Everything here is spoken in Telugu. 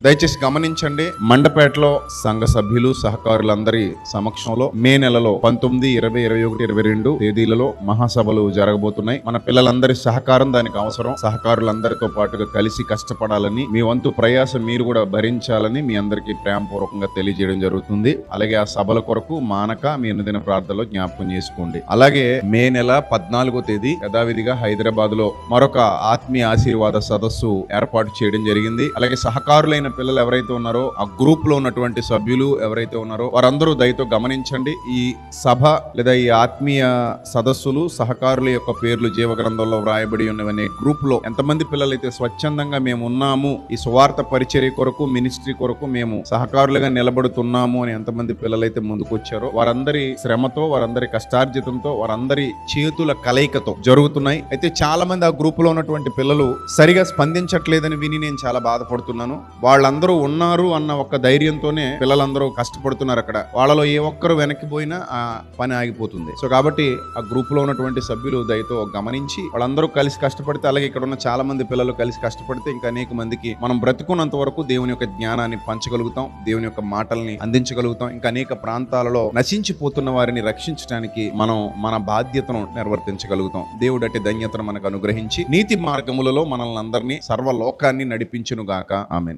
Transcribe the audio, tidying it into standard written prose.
దయచేసి గమనించండి, మండపేటలో సంఘ సభ్యులు సహకారులందరి సమక్షంలో మే నెలలో 19, 20, 21, 22 తేదీలలో మహాసభలు జరగబోతున్నాయి. మన పిల్లలందరి సహకారం దానికి అవసరం. సహకారులందరితో పాటుగా కలిసి కష్టపడాలని, మీ వంతు ప్రయాసం మీరు కూడా భరించాలని మీ అందరికీ ప్రేమపూర్వకంగా తెలియజేయడం జరుగుతుంది. అలాగే ఆ సభల కొరకు మానక మీ అనుదిన ప్రార్థనలో జ్ఞాపకం చేసుకోండి. అలాగే మే నెల 14వ తేదీ యథావిధిగా హైదరాబాద్ లో మరొక ఆత్మీయ ఆశీర్వాద సదస్సు ఏర్పాటు చేయడం జరిగింది. అలాగే సహకారులైన పిల్లలు ఎవరైతే ఉన్నారో, ఆ గ్రూప్ లో ఉన్నటువంటి సభ్యులు ఎవరైతే ఉన్నారో వారందరూ దయతో గమనించండి. ఈ సభ లేదా ఈ ఆత్మీయ సదస్సులు సహకారుల యొక్క పేర్లు జీవగ్రంథంలో వ్రాయబడి ఉన్నవనే గ్రూప్ లో ఎంతమంది పిల్లలైతే స్వచ్ఛందంగా మేము ఉన్నాము, ఈ సువార్త పరిచర్య కొరకు, మినిస్ట్రీ కొరకు మేము సహకారులుగా నిలబడుతున్నాము అని ఎంతమంది పిల్లలైతే ముందుకు వచ్చారో వారందరి శ్రమతో, వారందరి కష్టార్జితంతో, వారందరి చేతుల కలయికతో జరుగుతున్నాయి. అయితే చాలా మంది ఆ గ్రూప్ లో ఉన్నటువంటి పిల్లలు సరిగా స్పందించట్లేదని విని నేను చాలా బాధపడుతున్నాను. వాళ్ళందరూ ఉన్నారు అన్న ఒక ధైర్యంతోనే పిల్లలందరూ కష్టపడుతున్నారు. అక్కడ వాళ్ళలో ఏ ఒక్కరు వెనక్కి పోయినా ఆ పని ఆగిపోతుంది. సో కాబట్టి ఆ గ్రూప్ లో ఉన్నటువంటి సభ్యులు దయతో గమనించి వాళ్ళందరూ కలిసి కష్టపడితే, అలాగే ఇక్కడ ఉన్న చాలా మంది పిల్లలు కలిసి కష్టపడితే ఇంకా అనేక మందికి మనం బ్రతుకున్నంత వరకు దేవుని యొక్క జ్ఞానాన్ని పంచగలుగుతాం, దేవుని యొక్క మాటల్ని అందించగలుగుతాం. ఇంకా అనేక ప్రాంతాలలో నశించిపోతున్న వారిని రక్షించడానికి మనం మన బాధ్యతను నిర్వర్తించగలుగుతాం. దేవుడు అట్టి ధన్యతను మనకు అనుగ్రహించి నీతి మార్గములలో మనల్ని అందరినీ సర్వలోకాన్ని నడిపించును గాక. ఆమేన్.